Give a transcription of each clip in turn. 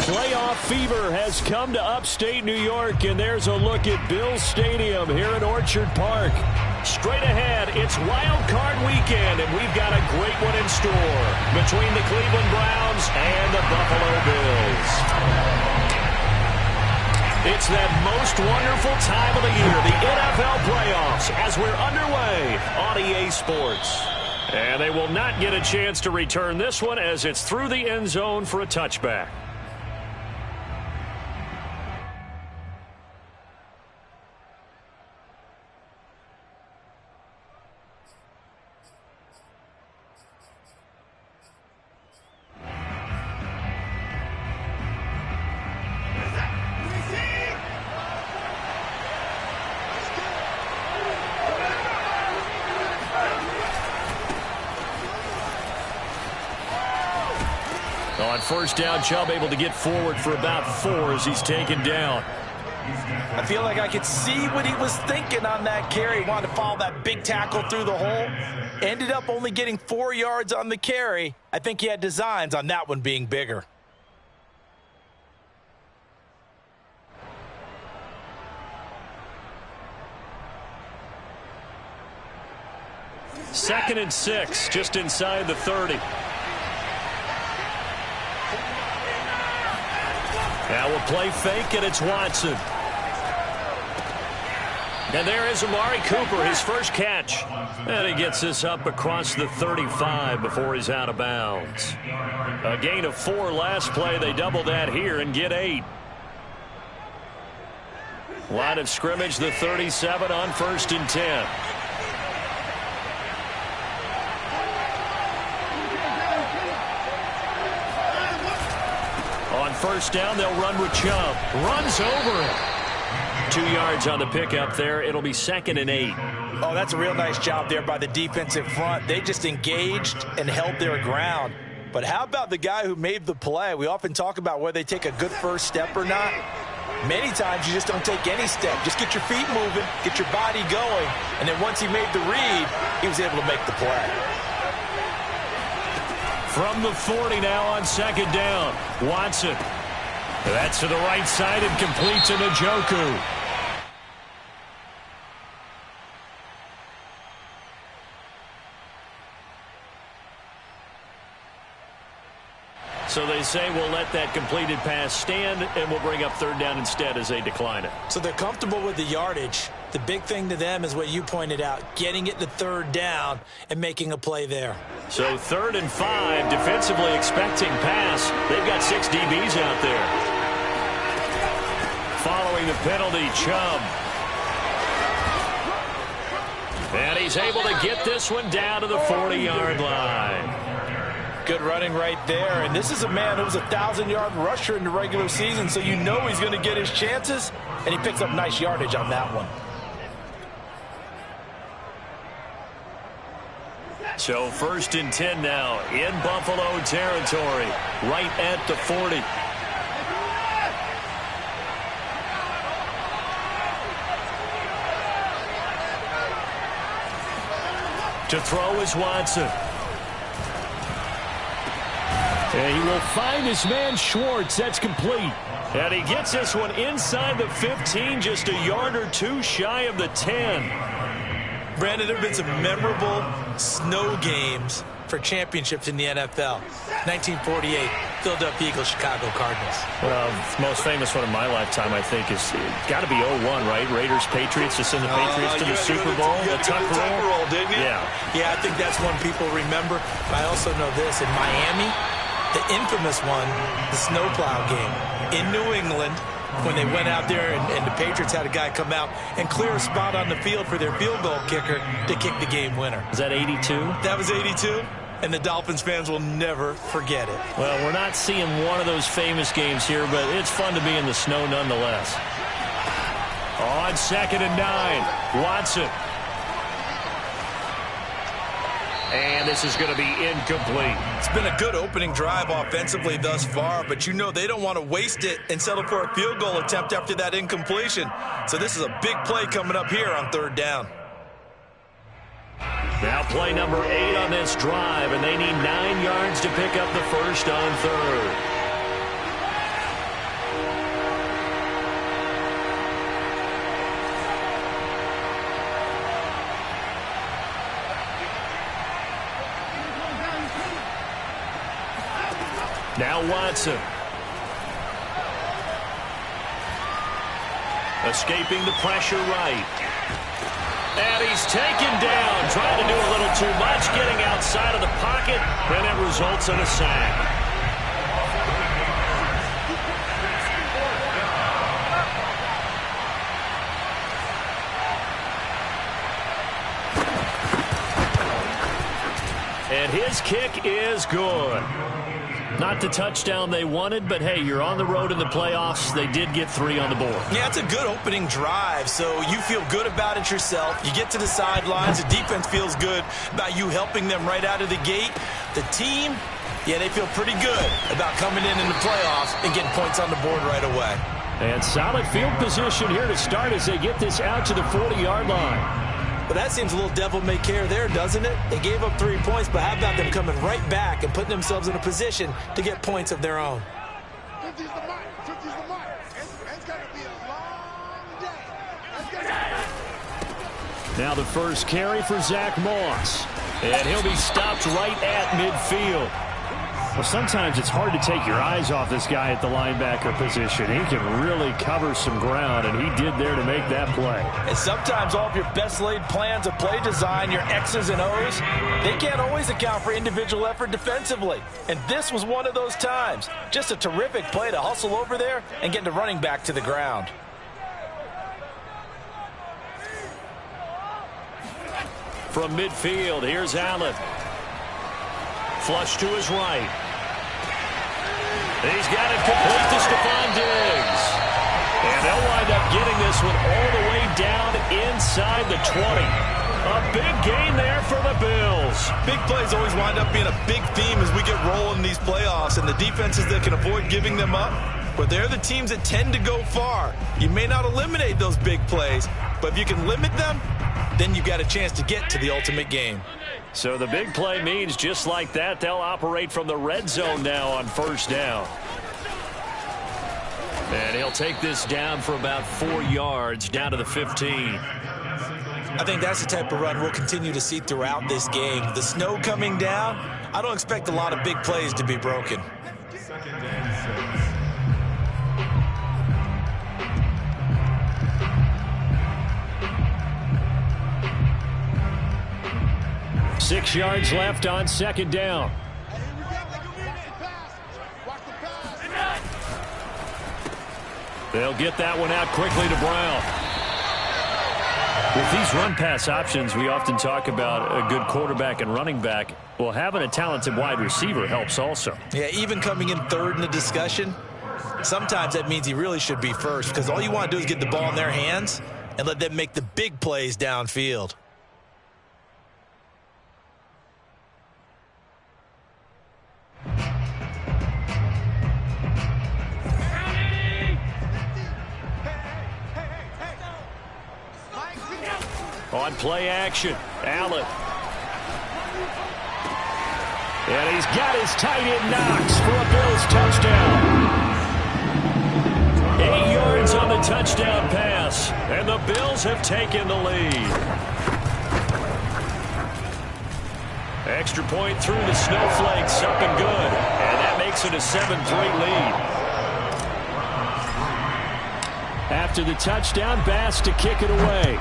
Playoff fever has come to upstate New York, and there's a look at Bills Stadium here in Orchard Park. Straight ahead, it's Wild Card Weekend, and we've got a great one in store between the Cleveland Browns and the Buffalo Bills. It's that most wonderful time of the year, the NFL playoffs, as we're underway on EA Sports. And they will not get a chance to return this one as it's through the end zone for a touchback. On first down, Chubb able to get forward for about 4 as he's taken down. I feel like I could see what he was thinking on that carry. He wanted to follow that big tackle through the hole. Ended up only getting 4 yards on the carry. I think he had designs on that one being bigger. Second and 6, just inside the 30. Now we'll play fake, and it's Watson. And there is Amari Cooper, his first catch. And he gets this up across the 35 before he's out of bounds. A gain of 4 last play. They double that here and get 8. Line of scrimmage, the 37 on first and 10. On first down, they'll run with Chubb. Runs over it. 2 yards on the pickup there. It'll be second and 8. Oh, that's a real nice job there by the defensive front. They just engaged and held their ground. But how about the guy who made the play? We often talk about whether they take a good first step or not. Many times you just don't take any step. Just get your feet moving, get your body going, and then once he made the read, he was able to make the play. From the 40 now on second down, Watson. That's to the right side and complete to Njoku. So they say we'll let that completed pass stand, and we'll bring up third down instead as they decline it. So they're comfortable with the yardage. The big thing to them is what you pointed out, getting it to third down and making a play there. So third and 5, defensively expecting pass. They've got 6 DBs out there. Following the penalty, Chubb. And he's able to get this one down to the 40-yard line. Good running right there. And this is a man who was a 1,000-yard rusher in the regular season, so you know he's going to get his chances, and he picks up nice yardage on that one. So first and 10 now in Buffalo territory, right at the 40. To throw is Watson. And he will find his man Schwartz. That's complete. And he gets this one inside the 15, just a yard or 2 shy of the 10. Brandon, there have been some memorable snow games for championships in the NFL. 1948, Philadelphia Eagles, Chicago Cardinals. Well, the most famous one in my lifetime, I think, is got to be 01, right? Raiders, Patriots, to send the Patriots to the Super Bowl. The Tuck roll, didn't you? Yeah, I think that's one people remember. But I also know this. In Miami, the infamous one, the snowplow game. In New England, when they went out there and the Patriots had a guy come out and clear a spot on the field for their field goal kicker to kick the game winner. Is that 82? That was 82, and the Dolphins fans will never forget it. Well, we're not seeing one of those famous games here, but it's fun to be in the snow nonetheless. On second and 9, Watson. And this is going to be incomplete. It's been a good opening drive offensively thus far, but you know they don't want to waste it and settle for a field goal attempt after that incompletion. So this is a big play coming up here on third down. Now play number 8 on this drive, and they need 9 yards to pick up the first on third. Now Watson. Escaping the pressure right. And he's taken down, trying to do a little too much, getting outside of the pocket, and it results in a sack. And his kick is good. Not the touchdown they wanted, but hey, you're on the road in the playoffs. They did get 3 on the board. Yeah, it's a good opening drive, so you feel good about it yourself. You get to the sidelines. The defense feels good about you helping them right out of the gate. The team, yeah, they feel pretty good about coming in the playoffs and getting points on the board right away. And solid field position here to start as they get this out to the 40-yard line. But that seems a little devil-may-care there, doesn't it? They gave up 3 points, but how about them coming right back and putting themselves in a position to get points of their own? 50's the mark. 50's the mark. It's going to be a long day. Now the first carry for Zach Moss. And he'll be stopped right at midfield. Well, sometimes it's hard to take your eyes off this guy at the linebacker position. He can really cover some ground, and he did there to make that play. And sometimes all of your best laid plans of play design, your X's and O's, they can't always account for individual effort defensively. And this was one of those times. Just a terrific play to hustle over there and get the running back to the ground. From midfield, here's Allen. Flush to his right. He's got it complete to Stephon Diggs. And they'll wind up getting this one all the way down inside the 20. A big gain there for the Bills. Big plays always wind up being a big theme as we get rolling in these playoffs, and the defenses that can avoid giving them up, but they're the teams that tend to go far. You may not eliminate those big plays, but if you can limit them, then you've got a chance to get to the ultimate game. So the big play means just like that, they'll operate from the red zone now on first down. And he'll take this down for about 4 yards, down to the 15. I think that's the type of run we'll continue to see throughout this game. The snow coming down, I don't expect a lot of big plays to be broken. Six yards left on second down. They'll get that one out quickly to Brown. With these run-pass options, we often talk about a good quarterback and running back. Well, having a talented wide receiver helps also. Yeah, even coming in third in the discussion, sometimes that means he really should be first, because all you want to do is get the ball in their hands and let them make the big plays downfield. On play action, Allen. And he's got his tight end Knox for a Bills touchdown. 8 yards on the touchdown pass, and the Bills have taken the lead. Extra point through the snowflakes, up and good. And that makes it a 7-3 lead. After the touchdown, Bass to kick it away.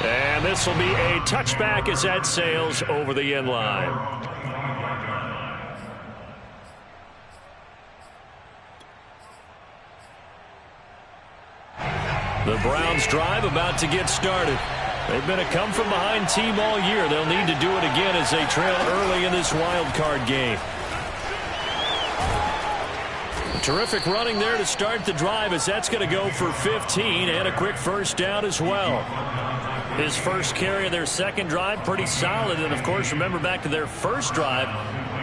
And this will be a touchback as that sails over the end line. The Browns drive about to get started. They've been a come-from-behind team all year. They'll need to do it again as they trail early in this wild card game. Terrific running there to start the drive as that's going to go for 15 and a quick first down as well. His first carry of their second drive, pretty solid. And, of course, remember back to their first drive,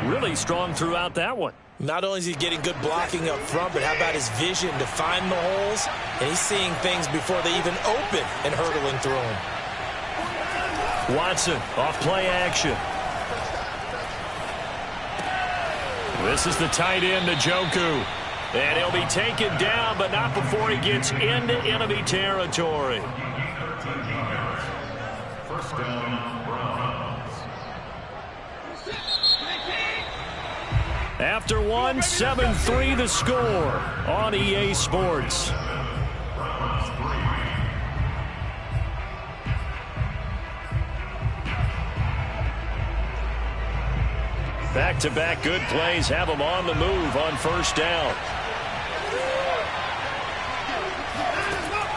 really strong throughout that one. Not only is he getting good blocking up front, but how about his vision to find the holes? And he's seeing things before they even open and hurdling through them. Watson off play action. This is the tight end, Njoku. And he'll be taken down, but not before he gets into enemy territory. First down, Browns. After one, 7-3 the score on EA Sports. Back-to-back good plays have them on the move on first down.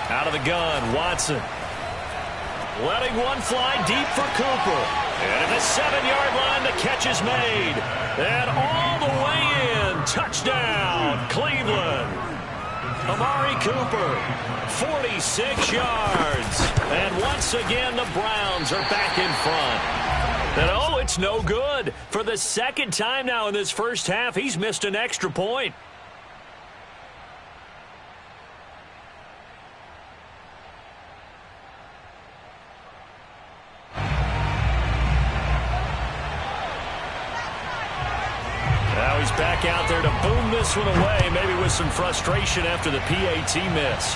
Out of the gun, Watson. Letting one fly deep for Cooper. And at the 7-yard line, the catch is made. And all the way in. Touchdown, Cleveland. Amari Cooper, 46 yards. And once again, the Browns are back in front. And oh, it's no good. For the second time now in this first half, he's missed an extra point. Now he's back out there to boom this one away, maybe with some frustration after the PAT miss.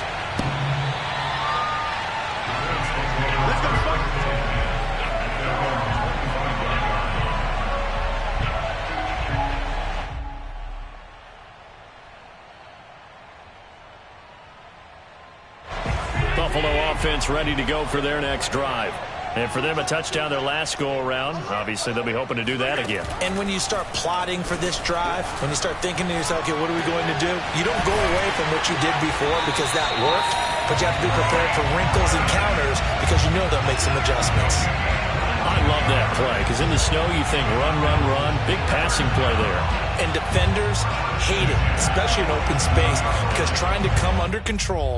Buffalo offense ready to go for their next drive. And for them, a touchdown their last go-around. Obviously, they'll be hoping to do that again. And when you start plotting for this drive, when you start thinking to yourself, okay, what are we going to do? You don't go away from what you did before because that worked, but you have to be prepared for wrinkles and counters because you know they'll make some adjustments. I love that play because in the snow, you think run, run, run. Big passing play there. And defenders hate it, especially in open space, because trying to come under control,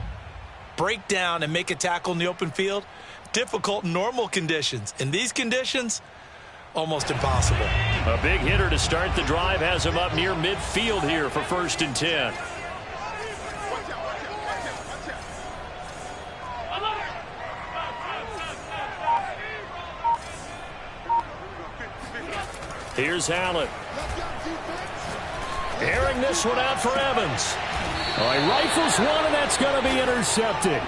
break down, and make a tackle in the open field, difficult in normal conditions. In these conditions, almost impossible. A big hitter to start the drive has him up near midfield here for 1st and 10. Here's Allen. Airing this one out for Evans. Oh, he rifles one, and that's going to be intercepted.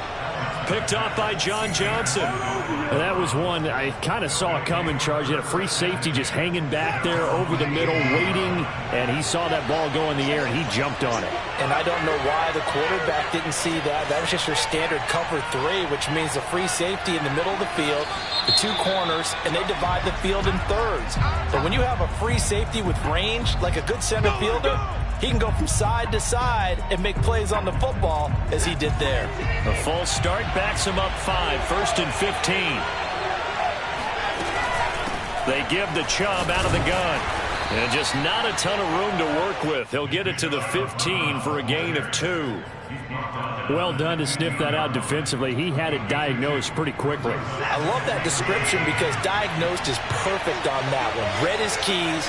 Picked off by John Johnson. And that was one I kind of saw coming. Charge. He had a free safety just hanging back there over the middle, waiting, and he saw that ball go in the air, and he jumped on it. And I don't know why the quarterback didn't see that. That was just your standard cover 3, which means a free safety in the middle of the field, the 2 corners, and they divide the field in thirds. But when you have a free safety with range, like a good center fielder, he can go from side to side and make plays on the football as he did there. A false start backs him up 5, 1st and 15. They give the Chubb out of the gun. And just not a ton of room to work with. He'll get it to the 15 for a gain of 2. Well done to sniff that out defensively. He had it diagnosed pretty quickly. I love that description because diagnosed is perfect on that one. Read his keys,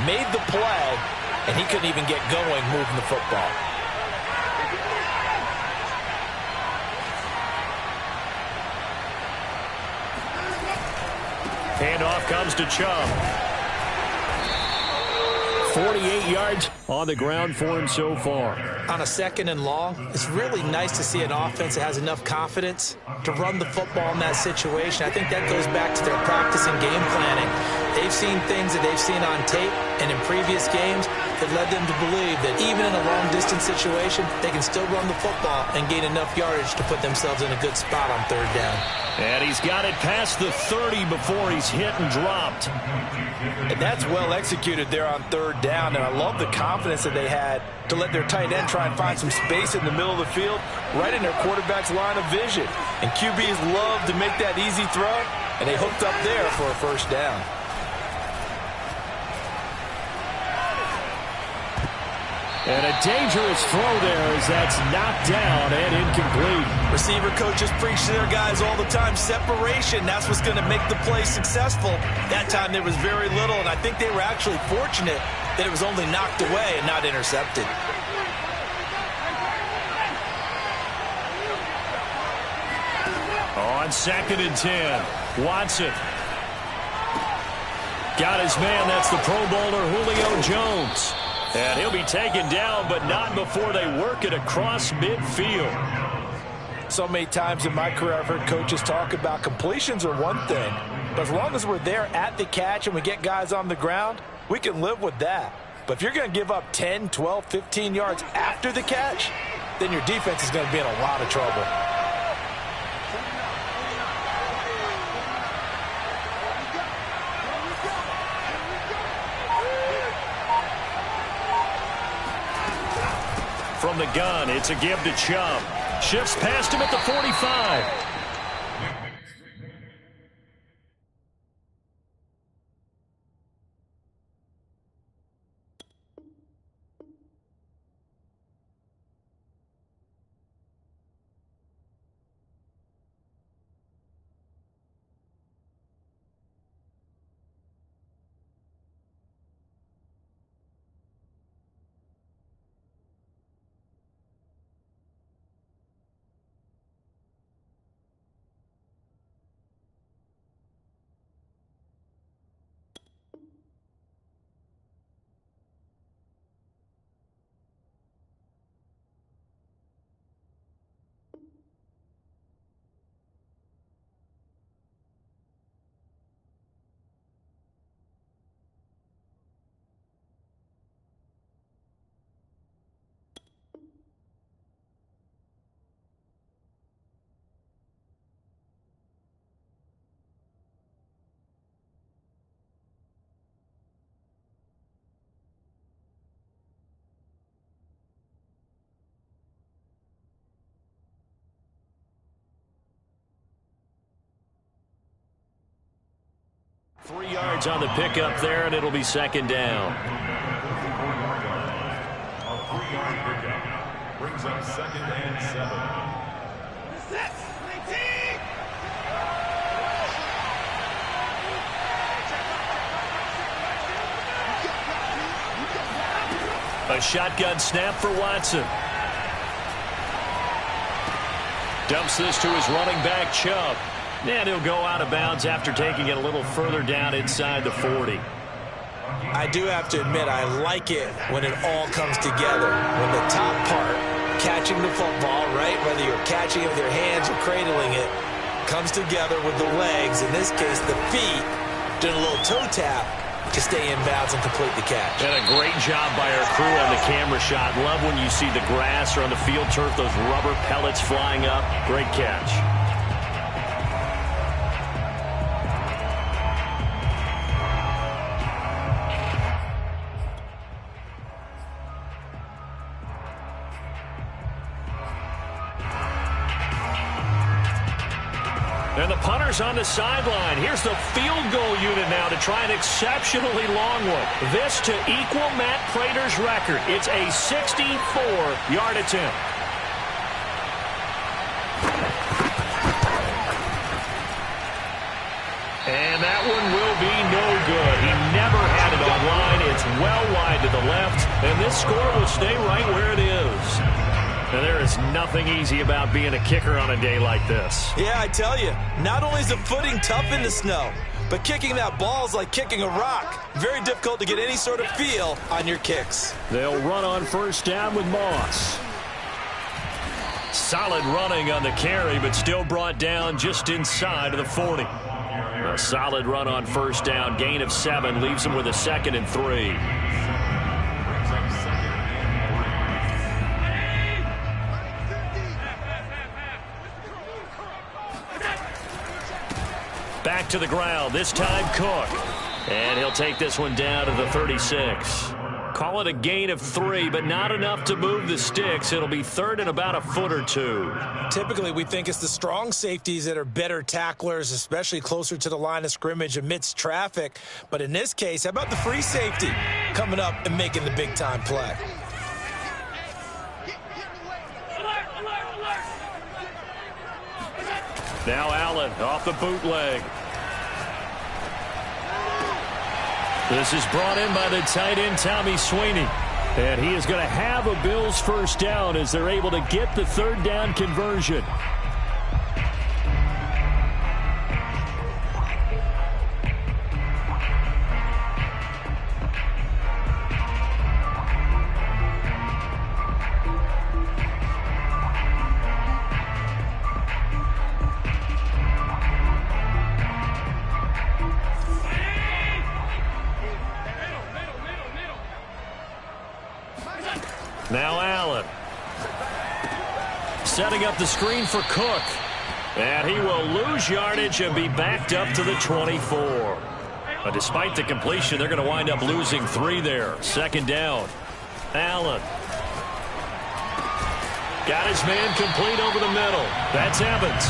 made the play, and he couldn't even get going moving the football. Handoff comes to Chubb. 48 yards on the ground for him so far. On a 2nd and long, it's really nice to see an offense that has enough confidence to run the football in that situation. I think that goes back to their practice and game planning. They've seen things that they've seen on tape and in previous games that led them to believe that even in a long-distance situation, they can still run the football and gain enough yardage to put themselves in a good spot on 3rd down. And he's got it past the 30 before he's hit and dropped. And that's well executed there on 3rd down, and I love the confidence that they had to let their tight end try and find some space in the middle of the field, right in their quarterback's line of vision. And QBs love to make that easy throw, and they hooked up there for a 1st down. And a dangerous throw there as that's knocked down and incomplete. Receiver coaches preach to their guys all the time, separation, that's what's going to make the play successful. That time there was very little, and I think they were actually fortunate that it was only knocked away and not intercepted. On 2nd and 10, Watson. Got his man, that's the Pro Bowler Julio Jones. And he'll be taken down, but not before they work it across midfield. So many times in my career I've heard coaches talk about completions are one thing, but as long as we're there at the catch and we get guys on the ground, we can live with that. But if you're going to give up 10, 12, 15 yards after the catch, then your defense is going to be in a lot of trouble. From the gun, it's a give to Chubb. Shifts past him at the 45. Three yards on the pickup there, and it'll be second down. A 3-yard pickup brings up 2nd and 7. A shotgun snap for Watson. Dumps this to his running back, Chubb. And he'll go out of bounds after taking it a little further down inside the 40. I do have to admit, I like it when it all comes together. When the top part, catching the football, right, whether you're catching it with your hands or cradling it, comes together with the legs, in this case the feet, doing a little toe tap to stay in bounds and complete the catch. And a great job by our crew on the camera shot. Love when you see the grass or on the field turf, those rubber pellets flying up. Great catch. And the punter's on the sideline. Here's the field goal unit now to try an exceptionally long one. This to equal Matt Prater's record. It's a 64-yard attempt. And that one will be no good. He never had it online. It's well wide to the left. And this score will stay right where it is. And there is nothing easy about being a kicker on a day like this. Yeah, I tell you, not only is the footing tough in the snow, but kicking that ball is like kicking a rock. Very difficult to get any sort of feel on your kicks. They'll run on first down with Moss. Solid running on the carry, but still brought down just inside of the 40. A solid run on first down, gain of 7, leaves him with a 2nd and 3. Back to the ground, this time Cook. And he'll take this one down to the 36. Call it a gain of 3, but not enough to move the sticks. It'll be 3rd and about a foot or 2. Typically, we think it's the strong safeties that are better tacklers, especially closer to the line of scrimmage amidst traffic. But in this case, how about the free safety coming up and making the big-time play? Now Allen off the bootleg. This is brought in by the tight end, Tommy Sweeney. And he is going to have a Bills first down as they're able to get the 3rd down conversion. Now Allen. Setting up the screen for Cook. And he will lose yardage and be backed up to the 24. But despite the completion, they're going to wind up losing 3 there. Second down. Allen. Got his man complete over the middle. That's Evans.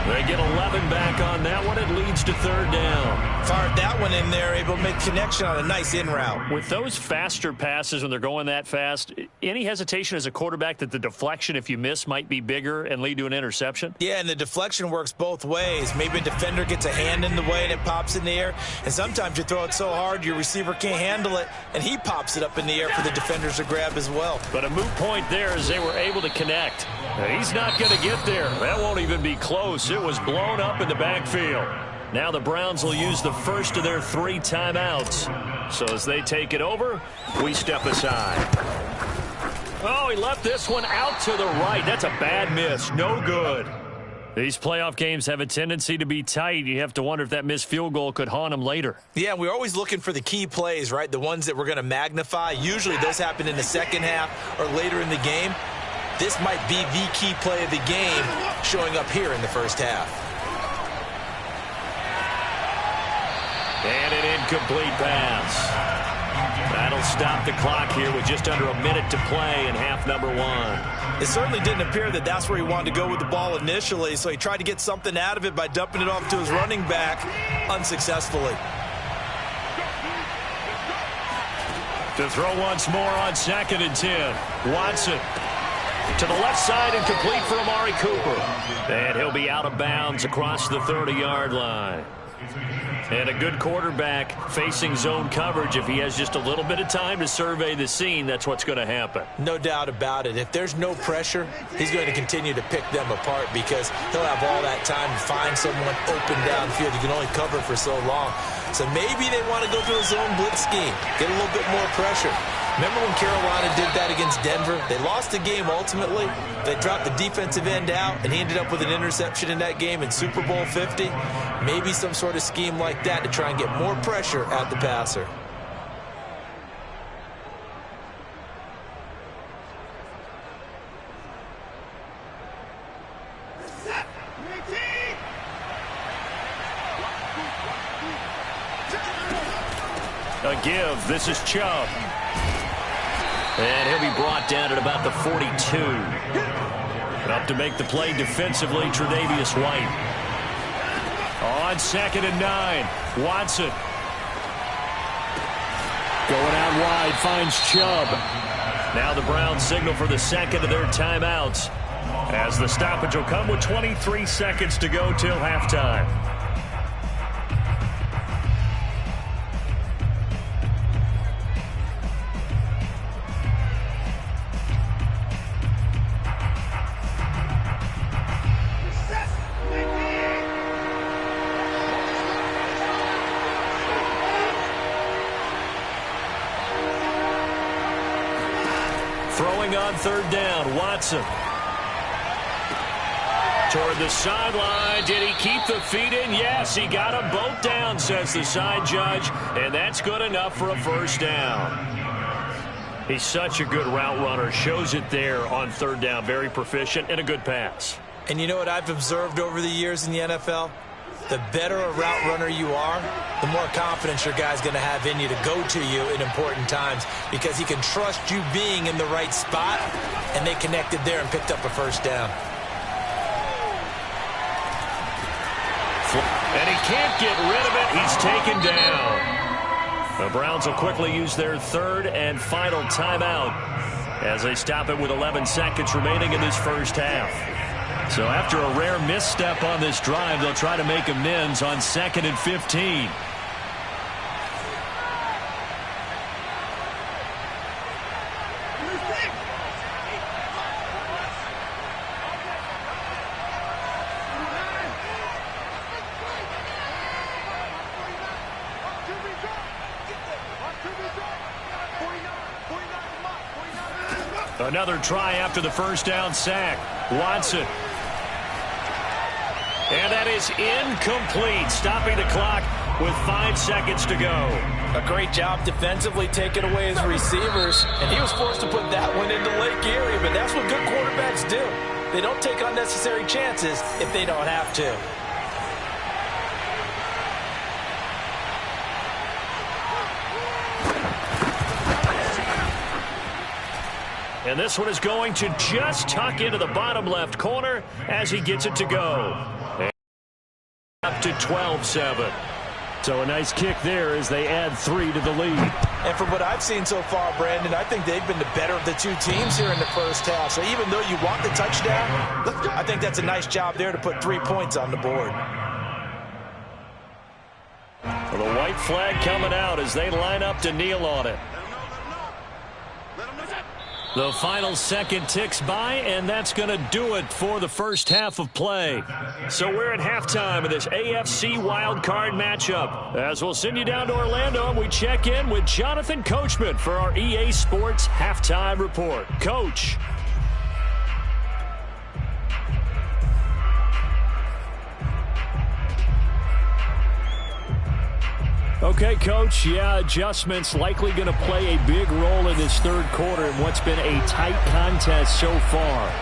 They get 11 back on that one. It leads to third down. Fired that one in there, able to make connection on a nice in route. With those faster passes when they're going that fast, any hesitation as a quarterback that the deflection, if you miss, might be bigger and lead to an interception? Yeah, and the deflection works both ways. Maybe a defender gets a hand in the way and it pops in the air. And sometimes you throw it so hard your receiver can't handle it, and he pops it up in the air for the defenders to grab as well. But a moot point there as they were able to connect. He's not going to get there. That won't even be close. It was blown up in the backfield. Now the Browns will use the first of their 3 timeouts. So as they take it over, we step aside. Oh, he left this one out to the right. That's a bad miss. No good. These playoff games have a tendency to be tight. You have to wonder if that missed field goal could haunt them later. Yeah, we're always looking for the key plays, right? The ones that we're going to magnify. Usually those happen in the second half or later in the game. This might be the key play of the game showing up here in the first half. And an incomplete pass. That'll stop the clock here with just under a minute to play in half number 1. It certainly didn't appear that that's where he wanted to go with the ball initially, so he tried to get something out of it by dumping it off to his running back unsuccessfully. To throw once more on 2nd and 10. Watson. To the left side and complete for Amari Cooper. And he'll be out of bounds across the 30-yard line. And a good quarterback facing zone coverage. If he has just a little bit of time to survey the scene, that's what's going to happen. No doubt about it. If there's no pressure, he's going to continue to pick them apart because he'll have all that time to find someone open downfield. You can only cover for so long. So maybe they want to go through a zone blitz scheme, get a little bit more pressure. Remember when Carolina did that against Denver? They lost the game ultimately. They dropped the defensive end out, and he ended up with an interception in that game in Super Bowl 50. Maybe some sort of scheme like that to try and get more pressure at the passer. A give. This is Chubb. And he'll be brought down at about the 42. Up to make the play defensively, Tre'Davious White. On 2nd and 9, Watson. Going out wide, finds Chubb. Now the Browns signal for the second of their timeouts, as the stoppage will come with 23 seconds to go till halftime. Throwing on 3rd down, Watson. Toward the sideline. Did he keep the feet in? Yes, he got them both down, says the side judge. And that's good enough for a first down. He's such a good route runner. Shows it there on 3rd down. Very proficient and a good pass. And you know what I've observed over the years in the NFL? The better a route runner you are, the more confidence your guy's going to have in you to go to you in important times because he can trust you being in the right spot, and they connected there and picked up a first down. And he can't get rid of it. He's taken down. The Browns will quickly use their 3rd and final timeout as they stop it with 11 seconds remaining in this first half. So after a rare misstep on this drive, they'll try to make amends on 2nd and 15. Another try after the first down sack. Watson. And that is incomplete, stopping the clock with 5 seconds to go. A great job defensively taking away his receivers, and he was forced to put that one into Lake Erie, but that's what good quarterbacks do. They don't take unnecessary chances if they don't have to. And this one is going to just tuck into the bottom left corner as he gets it to go. And up to 12-7. So a nice kick there as they add 3 to the lead. And from what I've seen so far, Brandon, I think they've been the better of the two teams here in the first half. So even though you want the touchdown, I think that's a nice job there to put 3 points on the board. Well, the white flag coming out as they line up to kneel on it. The final second ticks by, and that's going to do it for the first half of play. So we're at halftime of this AFC wildcard matchup. As we'll send you down to Orlando, and we check in with Jonathan Coachman for our EA Sports Halftime Report. Coach. Okay, Coach, yeah, adjustments likely going to play a big role in this third quarter in what's been a tight contest so far.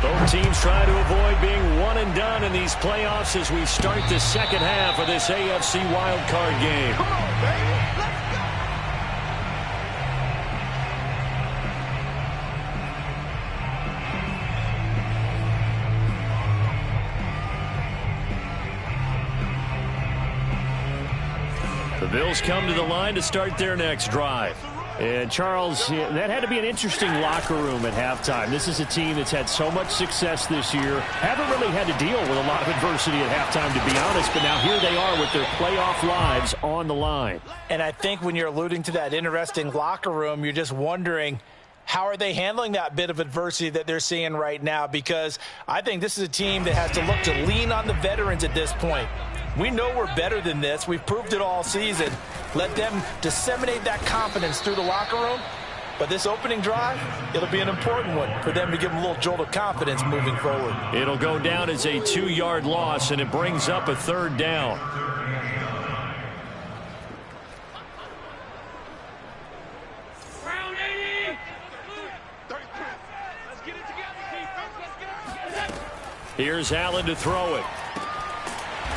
Both teams trying to avoid being one and done in these playoffs as we start the second half of this AFC wildcard game. Come on, baby. Let's go. The Bills come to the line to start their next drive. And, Charles, that had to be an interesting locker room at halftime. This is a team that's had so much success this year. Haven't really had to deal with a lot of adversity at halftime, to be honest. But now here they are with their playoff lives on the line. And I think when you're alluding to that interesting locker room, you're just wondering, how are they handling that bit of adversity that they're seeing right now? Because I think this is a team that has to look to lean on the veterans at this point. We know we're better than this. We've proved it all season. Let them disseminate that confidence through the locker room. But this opening drive, it'll be an important one for them to give them a little jolt of confidence moving forward. It'll go down as a 2-yard loss, and it brings up a third down. Here's Allen to throw it.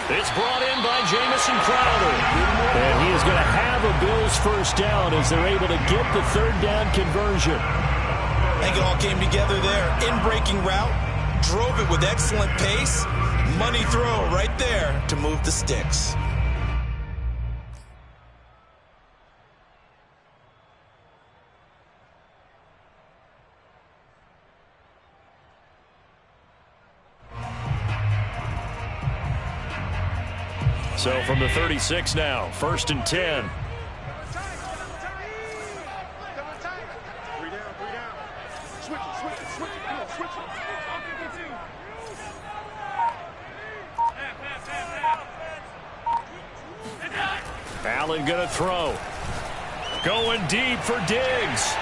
It's brought in by Jamison Crowder. And he is going to have a Bills first down as they're able to get the third down conversion. I think it all came together there. In-breaking route, drove it with excellent pace. Money throw right there to move the sticks. So from the 36 now, 1st and 10. Allen going to throw. Going deep for Diggs.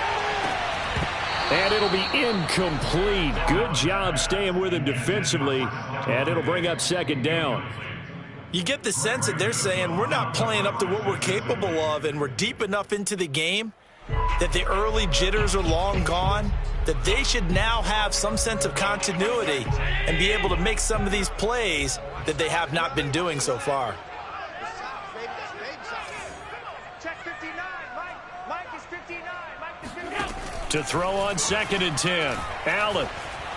And it'll be incomplete. Good job staying with him defensively. And it'll bring up second down. You get the sense that they're saying we're not playing up to what we're capable of, and we're deep enough into the game that the early jitters are long gone, that they should now have some sense of continuity and be able to make some of these plays that they have not been doing so far. To throw on 2nd and 10. Allen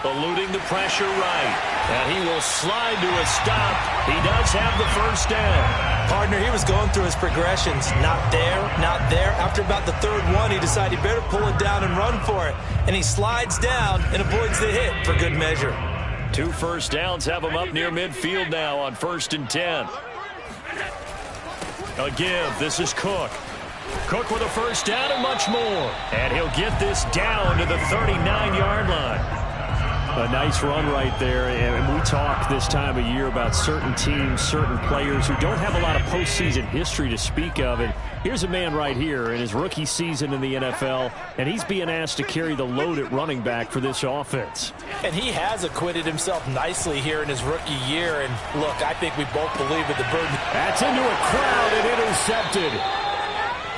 eluding the pressure right. And he will slide to a stop. He does have the first down. Partner, he was going through his progressions. Not there, not there. After about the third one, he decided he better pull it down and run for it. And he slides down and avoids the hit for good measure. 2 first downs have him up near midfield now on 1st and 10. A give. This is Cook. Cook with a first down and much more. And he'll get this down to the 39-yard line. A nice run right there, and we talk this time of year about certain teams, certain players who don't have a lot of postseason history to speak of. And here's a man right here in his rookie season in the NFL, and he's being asked to carry the load at running back for this offense. And he has acquitted himself nicely here in his rookie year. And look, I think we both believe that the burden. That's into a crowd and intercepted.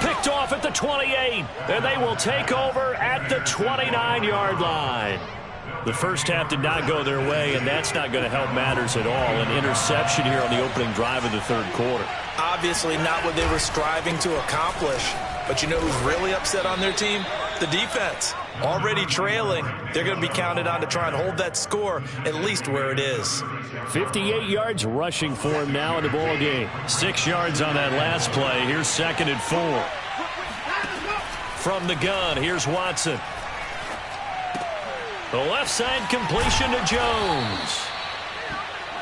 Picked off at the 28, and they will take over at the 29-yard line. The first half did not go their way, and that's not going to help matters at all. An interception here on the opening drive of the third quarter. Obviously not what they were striving to accomplish. But you know who's really upset on their team? The defense. Already trailing. They're going to be counted on to try and hold that score at least where it is. 58 yards rushing for him now in the ball game. 6 yards on that last play. Here's 2nd and 4. From the gun, here's Watson. The left side completion to Jones.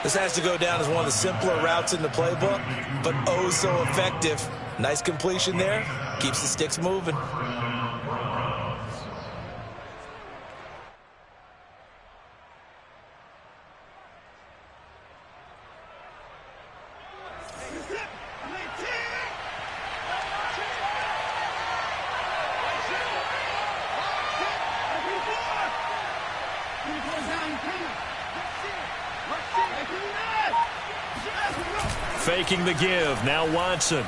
This has to go down as one of the simpler routes in the playbook, but oh so effective. Nice completion there. Keeps the sticks moving. Faking the give. Now Watson.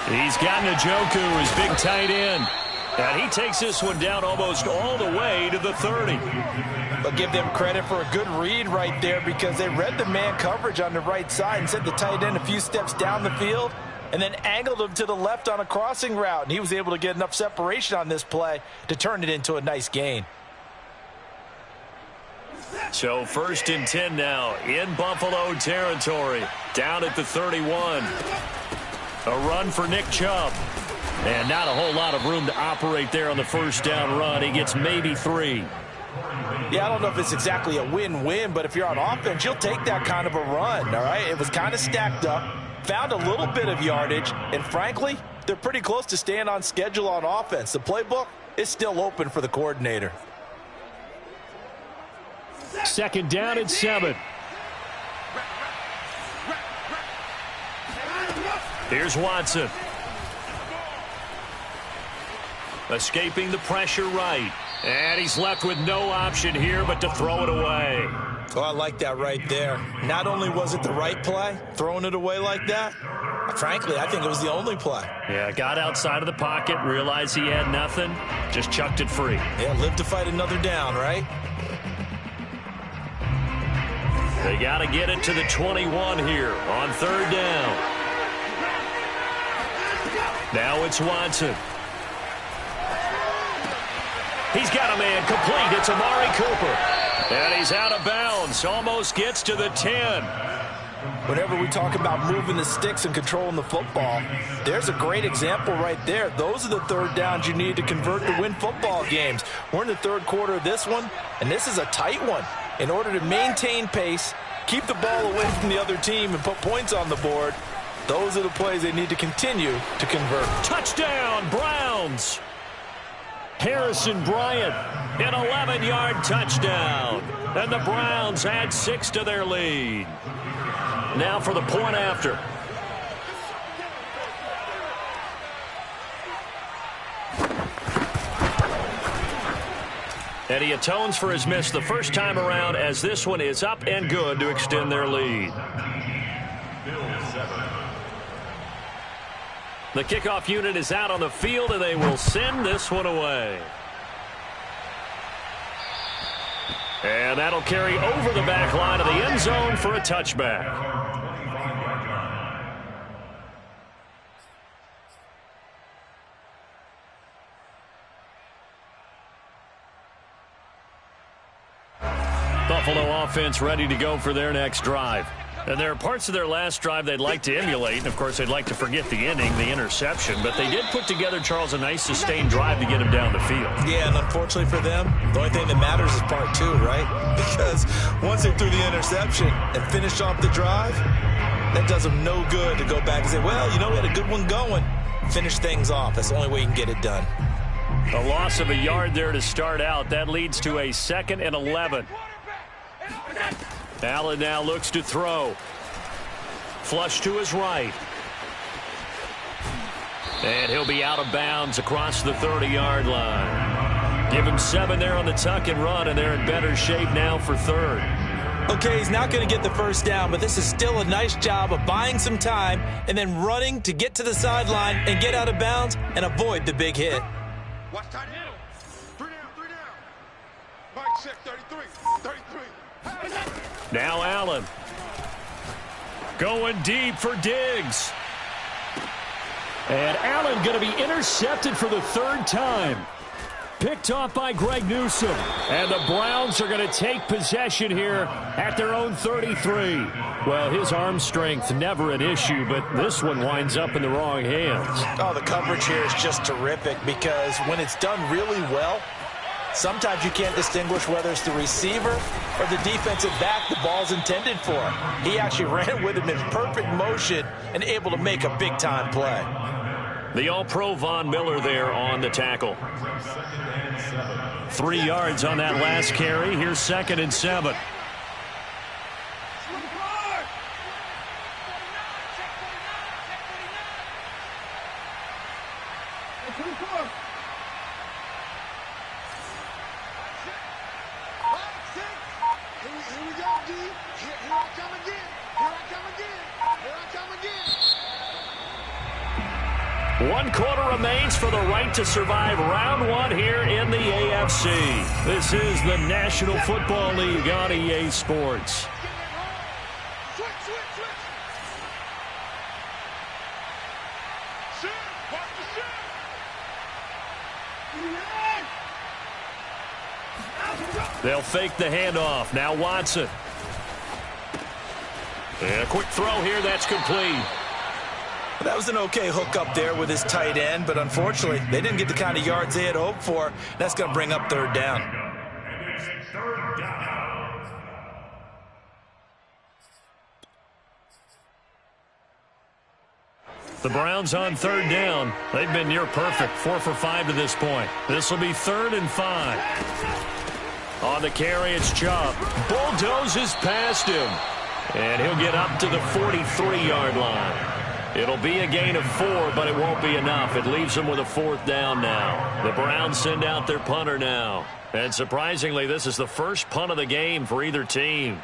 He's got Njoku, his big tight end. And he takes this one down almost all the way to the 30. But give them credit for a good read right there because they read the man coverage on the right side and sent the tight end a few steps down the field and then angled him to the left on a crossing route. And he was able to get enough separation on this play to turn it into a nice gain. So 1st and 10 now in Buffalo territory. Down at the 31. A run for Nick Chubb. And not a whole lot of room to operate there on the first down run. He gets maybe 3. Yeah, I don't know if it's exactly a win-win, but if you're on offense, you'll take that kind of a run, all right? It was kind of stacked up, found a little bit of yardage, and frankly, they're pretty close to staying on schedule on offense. The playbook is still open for the coordinator. 2nd down and 7. Here's Watson. Escaping the pressure right. And he's left with no option here but to throw it away. Oh, I like that right there. Not only was it the right play, throwing it away like that, frankly, I think it was the only play. Yeah, got outside of the pocket, realized he had nothing, just chucked it free. Yeah, live to fight another down, right? They got to get it to the 21 here on 3rd down. Now it's Watson. He's got a man complete. It's Amari Cooper. And he's out of bounds. Almost gets to the 10. Whenever we talk about moving the sticks and controlling the football, there's a great example right there. Those are the 3rd downs you need to convert to win football games. We're in the 3rd quarter of this one, and this is a tight one. In order to maintain pace, keep the ball away from the other team, and put points on the board, those are the plays they need to continue to convert. Touchdown, Browns. Harrison Bryant, an 11-yard touchdown. And the Browns add 6 to their lead. Now for the point after. And he atones for his miss the first time around as this one is up and good to extend their lead. The kickoff unit is out on the field, and they will send this one away. And that'll carry over the back line of the end zone for a touchback. Buffalo offense ready to go for their next drive. And there are parts of their last drive they'd like to emulate. And, of course, they'd like to forget the ending, the interception. But they did put together, Charles, a nice sustained drive to get him down the field. Yeah, and unfortunately for them, the only thing that matters is part 2, right? Because once they threw the interception and finished off the drive, that does them no good to go back and say, well, you know, we had a good one going. Finish things off. That's the only way you can get it done. A loss of a yard there to start out. That leads to a 2nd and 11. Allen now looks to throw. Flush to his right. And he'll be out of bounds across the 30-yard line. Give him 7 there on the tuck and run, and they're in better shape now for 3rd. Okay, he's not going to get the first down, but this is still a nice job of buying some time and then running to get to the sideline and get out of bounds and avoid the big hit. Watch tight end. 3 down, 3 down. Mike check 33, 33. Now Allen. Going deep for Diggs. And Allen going to be intercepted for the 3rd time. Picked off by Greg Newsome. And the Browns are going to take possession here at their own 33. Well, his arm strength never an issue, but this one winds up in the wrong hands. Oh, the coverage here is just terrific because when it's done really well, sometimes you can't distinguish whether it's the receiver or the defensive back the ball's intended for. He actually ran with him in perfect motion and able to make a big-time play. The All-Pro Von Miller there on the tackle. 3 yards on that last carry. Here's 2nd and 7. One quarter remains for the right to survive round 1 here in the AFC. This is the National Football League on EA Sports. They'll fake the handoff. Now Watson. And a quick throw here. That's complete. That was an okay hook up there with his tight end, but unfortunately, they didn't get the kind of yards they had hoped for. That's going to bring up 3rd down. The Browns on 3rd down. They've been near perfect, 4 for 5 to this point. This will be 3rd and 5. On the carry, it's Chubb. Bulldozes past him. And he'll get up to the 43-yard line. It'll be a gain of 4, but it won't be enough. It leaves them with a 4th down now. The Browns send out their punter now. And surprisingly, this is the first punt of the game for either team.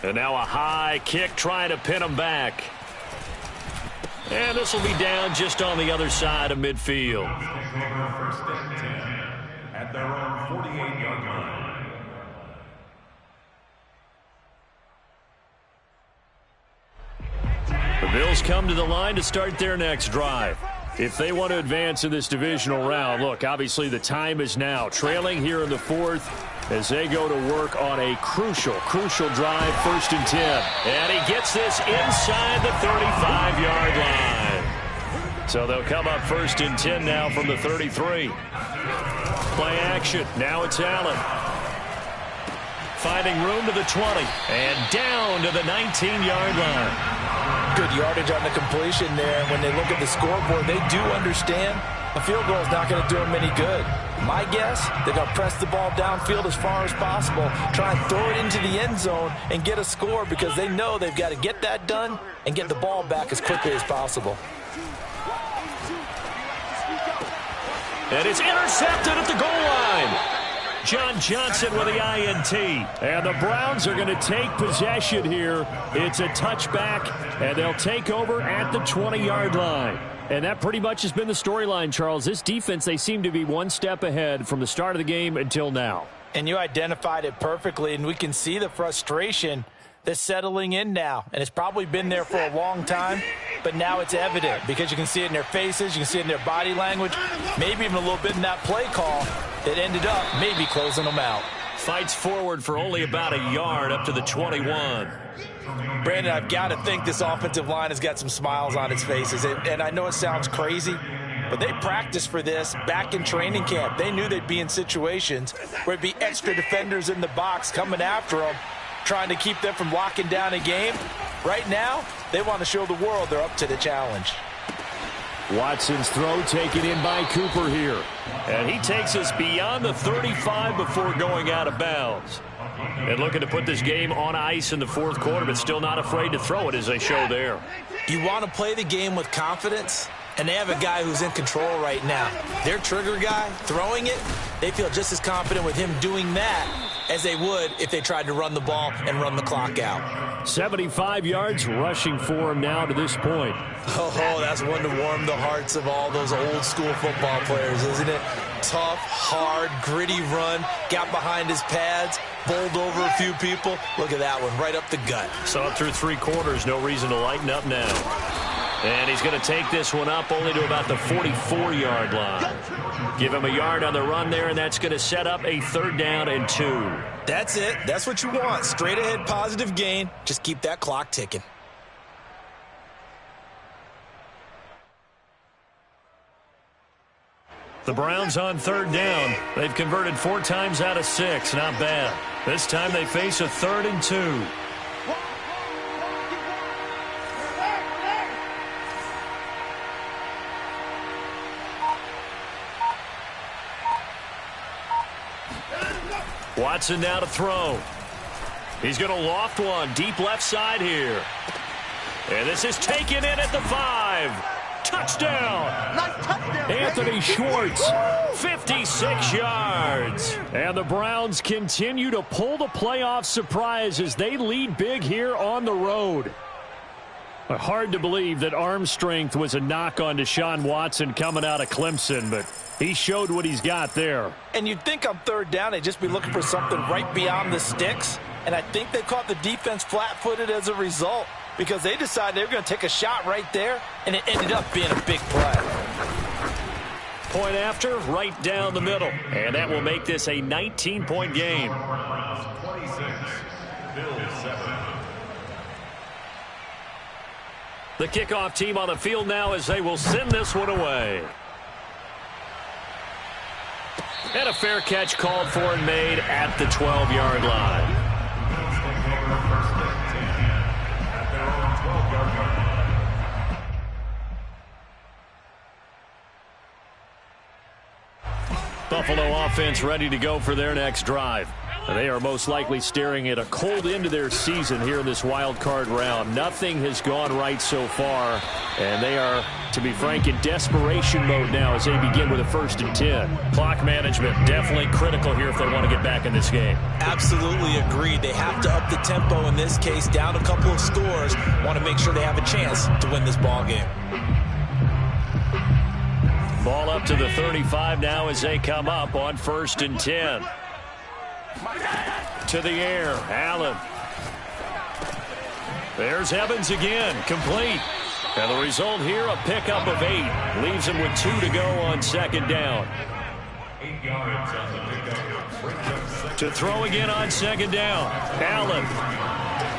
And now a high kick trying to pin them back. And this will be down just on the other side of midfield. First and 10 at their own 48-yard line. The Bills come to the line to start their next drive. If they want to advance in this divisional round, look, obviously the time is now. Trailing here in the 4th as they go to work on a crucial drive, 1st and 10. And he gets this inside the 35-yard line. So they'll come up 1st and 10 now from the 33. Play action. Now it's Allen. Finding room to the 20. And down to the 19-yard line. Good yardage on the completion there. When they look at the scoreboard, they do understand a field goal is not going to do them any good. My guess, they're going to press the ball downfield as far as possible, try and throw it into the end zone and get a score because they know they've got to get that done and get the ball back as quickly as possible. And it's intercepted at the goal line. John Johnson with the INT. And the Browns are going to take possession here. It's a touchback, and they'll take over at the 20-yard line. And that pretty much has been the storyline, Charles. This defense, they seem to be one step ahead from the start of the game until now. And you identified it perfectly, and we can see the frustration that's settling in now. And it's probably been there for a long time, but now it's evident because you can see it in their faces, you can see it in their body language, maybe even a little bit in that play call that ended up maybe closing them out. Fights forward for only about a yard up to the 21. Brandon, I've got to think this offensive line has got some smiles on its faces. And I know it sounds crazy, but they practiced for this back in training camp. They knew they'd be in situations where it'd be extra defenders in the box coming after them, trying to keep them from locking down a game. Right now, they want to show the world they're up to the challenge. Watson's throw taken in by Cooper here. And he takes us beyond the 35 before going out of bounds. And looking to put this game on ice in the fourth quarter, but still not afraid to throw it as they show there. You want to play the game with confidence, and they have a guy who's in control right now. Their trigger guy throwing it, they feel just as confident with him doing that as they would if they tried to run the ball and run the clock out. 75 yards rushing for him now to this point. Oh, that's one to warm the hearts of all those old school football players, isn't it? Tough, hard, gritty run, got behind his pads, bowled over a few people. Look at that one, right up the gut. So up through 3 quarters, no reason to lighten up now. And he's going to take this one up only to about the 44-yard line. Give him a yard on the run there, and that's going to set up a 3rd down and 2. That's it. That's what you want. Straight ahead positive gain. Just keep that clock ticking. The Browns on 3rd down. They've converted 4 times out of 6. Not bad. This time they face a 3rd and 2. Watson now to throw. He's going to loft one deep left side here. And this is taken in at the 5. Touchdown. Nice touchdown. Anthony Schwartz, 56 yards. And the Browns continue to pull the playoff surprise as they lead big here on the road. Hard to believe that arm strength was a knock on Deshaun Watson coming out of Clemson, but he showed what he's got there. And you'd think on 3rd down they'd just be looking for something right beyond the sticks. And I think they caught the defense flat-footed as a result because they decided they were going to take a shot right there, and it ended up being a big play. Point after, right down the middle. And that will make this a 19-point game. 26, Bills 7. The kickoff team on the field now as they will send this one away. And a fair catch called for and made at the 12-yard line. Bills take over first and 10 at their own 12-yard line. Buffalo offense ready to go for their next drive. They are most likely staring at a cold end to their season here in this wild card round. Nothing has gone right so far, and they are, to be frank, in desperation mode now as they begin with a 1st and 10. Clock management definitely critical here if they want to get back in this game. Absolutely agreed. They have to up the tempo in this case, down a couple of scores. Want to make sure they have a chance to win this ball game. Ball up to the 35 now as they come up on 1st and 10. To the air, Allen. There's Evans again, complete. And the result here, a pickup of 8. Leaves him with 2 to go on 2nd down. 8 yards on the pickup. To throw again on 2nd down, Allen.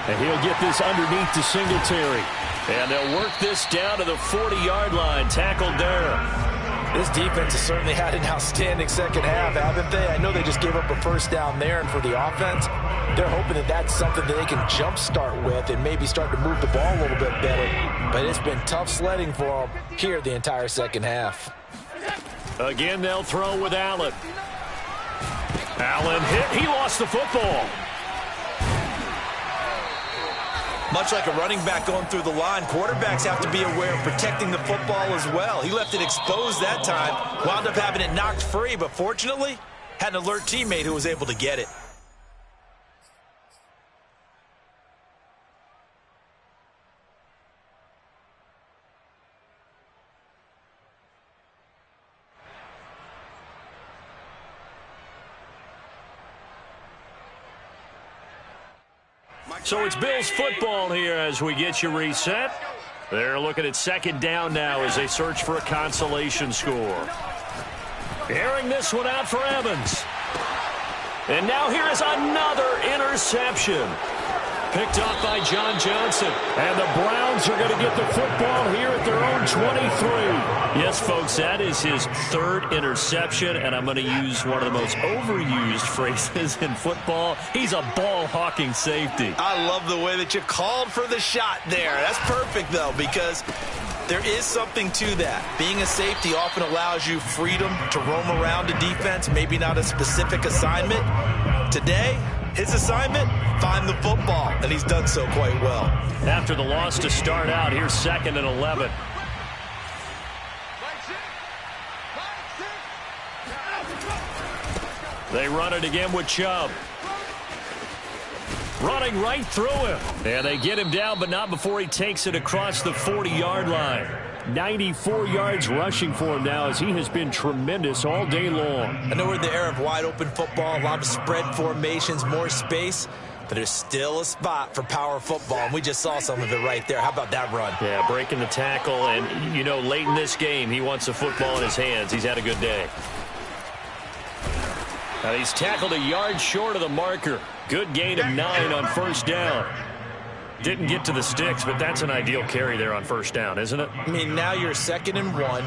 And he'll get this underneath to Singletary. And they'll work this down to the 40-yard line, tackled there. This defense has certainly had an outstanding second half, haven't they? I know they just gave up a 1st down there, and for the offense, they're hoping that that's something that they can jumpstart with and maybe start to move the ball a little bit better. But it's been tough sledding for them here the entire second half. Again, they'll throw with Allen. Allen hit. He lost the football. Much like a running back going through the line, quarterbacks have to be aware of protecting the football as well. He left it exposed that time, wound up having it knocked free, but fortunately, had an alert teammate who was able to get it. So it's Bills football here as we get you reset. They're looking at 2nd down now as they search for a consolation score. Airing this one out for Evans. And now here is another interception. Picked off by John Johnson. And the Browns are going to get the football here at their own 23. Yes, folks, that is his 3rd interception, and I'm going to use one of the most overused phrases in football. He's a ball-hawking safety. I love the way that you called for the shot there. That's perfect, though, because There is something to that. Being a safety often allows you freedom to roam around a defense, maybe not a specific assignment. Today, his assignment, find the football, and he's done so quite well. After the loss to start out, here's 2nd and 11. They run it again with Chubb. Running right through him. And they get him down, but not before he takes it across the 40-yard line. 94 yards rushing for him now as he has been tremendous all day long. I know we're in the era of wide-open football, a lot of spread formations, more space, but there's still a spot for power football, and we just saw some of it right there. How about that run? Yeah, breaking the tackle, and, you know, late in this game, he wants the football in his hands. He's had a good day. Now he's tackled a yard short of the marker. Good gain of 9 on first down. Didn't get to the sticks, but that's an ideal carry there on first down, isn't it? I mean, now you're 2nd and 1.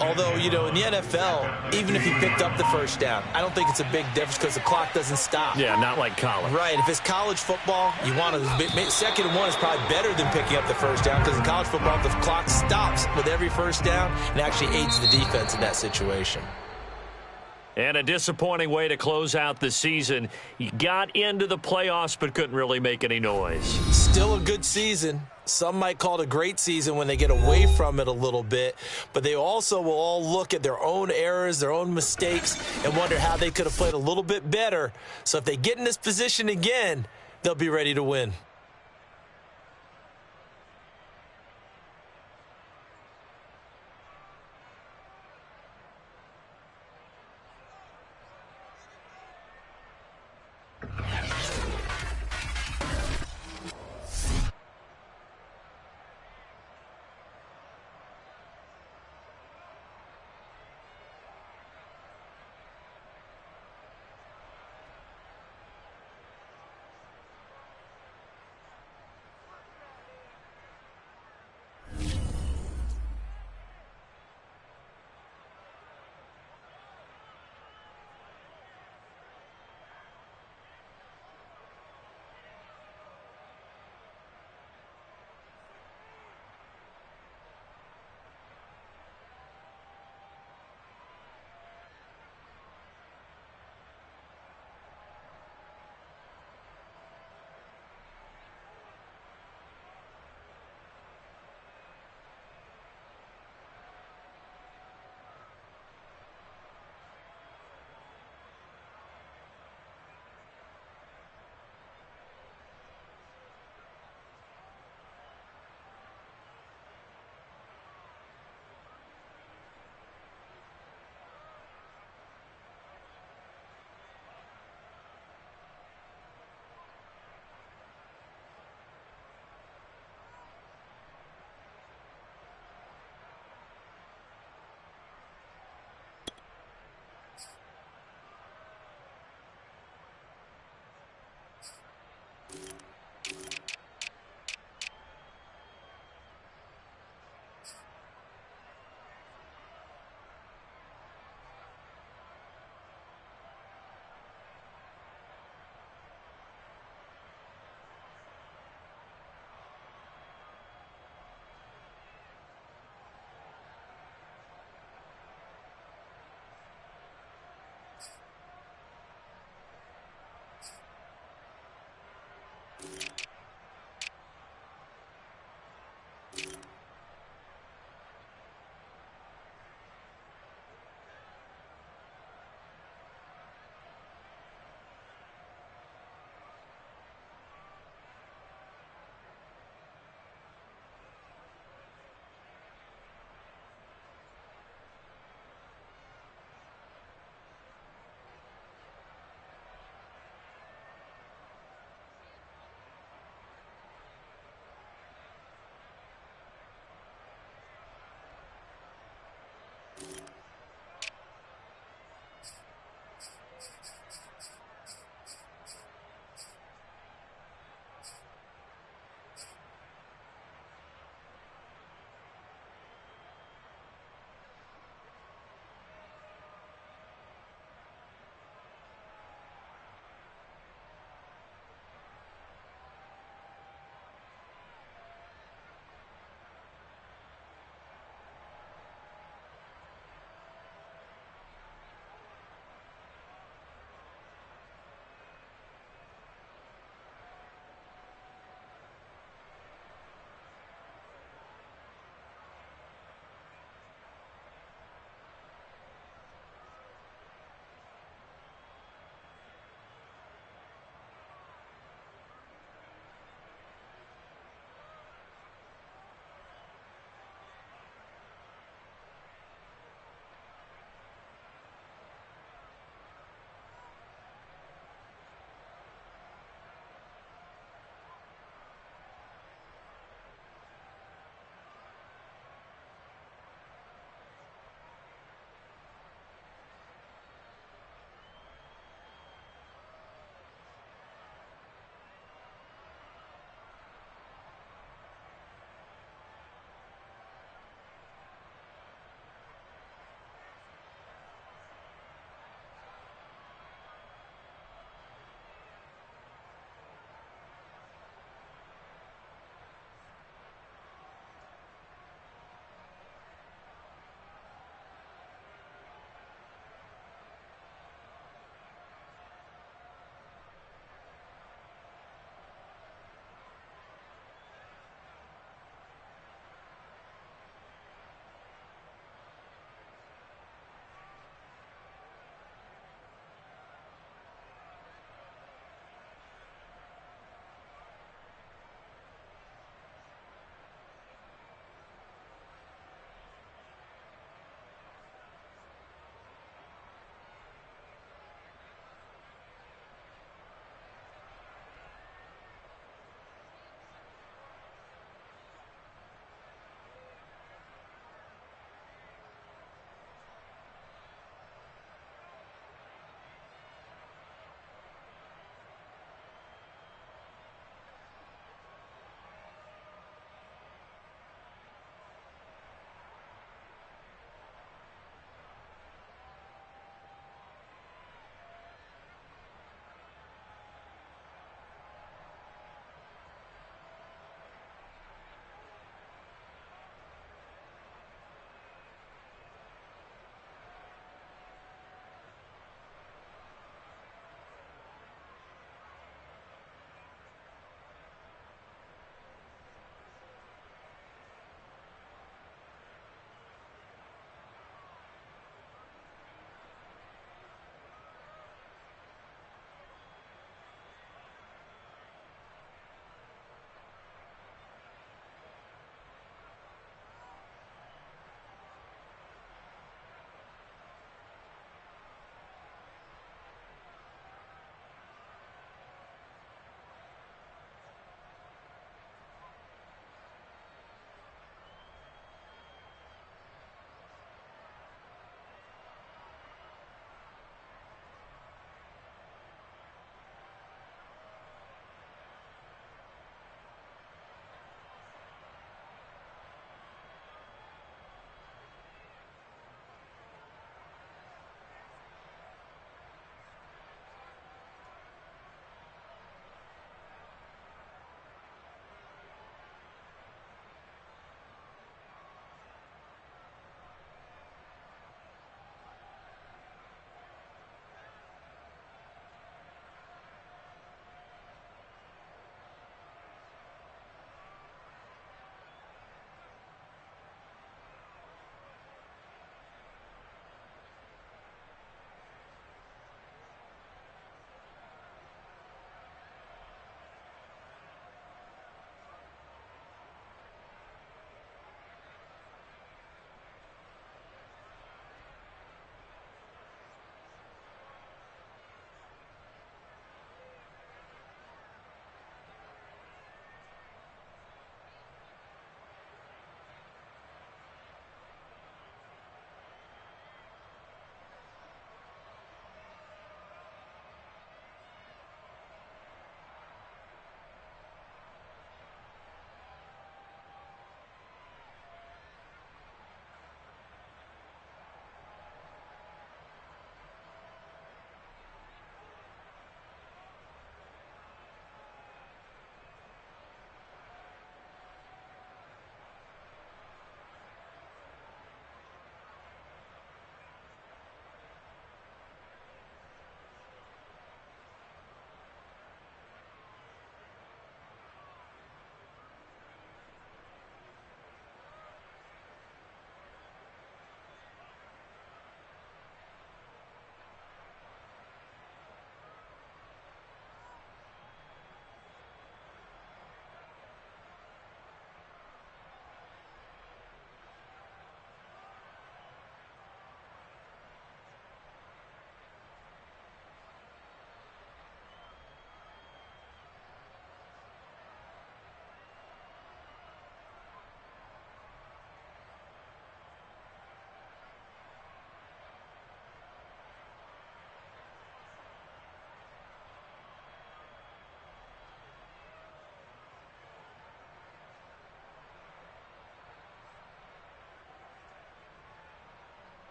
Although, you know, in the NFL, even if he picked up the first down, I don't think it's a big difference because the clock doesn't stop. Yeah, not like college. Right. If it's college football, you want to 2nd and 1 is probably better than picking up the first down because in college football, the clock stops with every first down and actually aids the defense in that situation. And a disappointing way to close out the season. He got into the playoffs but couldn't really make any noise. Still a good season. Some might call it a great season when they get away from it a little bit. But they also will all look at their own errors, their own mistakes, and wonder how they could have played a little bit better. So if they get in this position again, they'll be ready to win.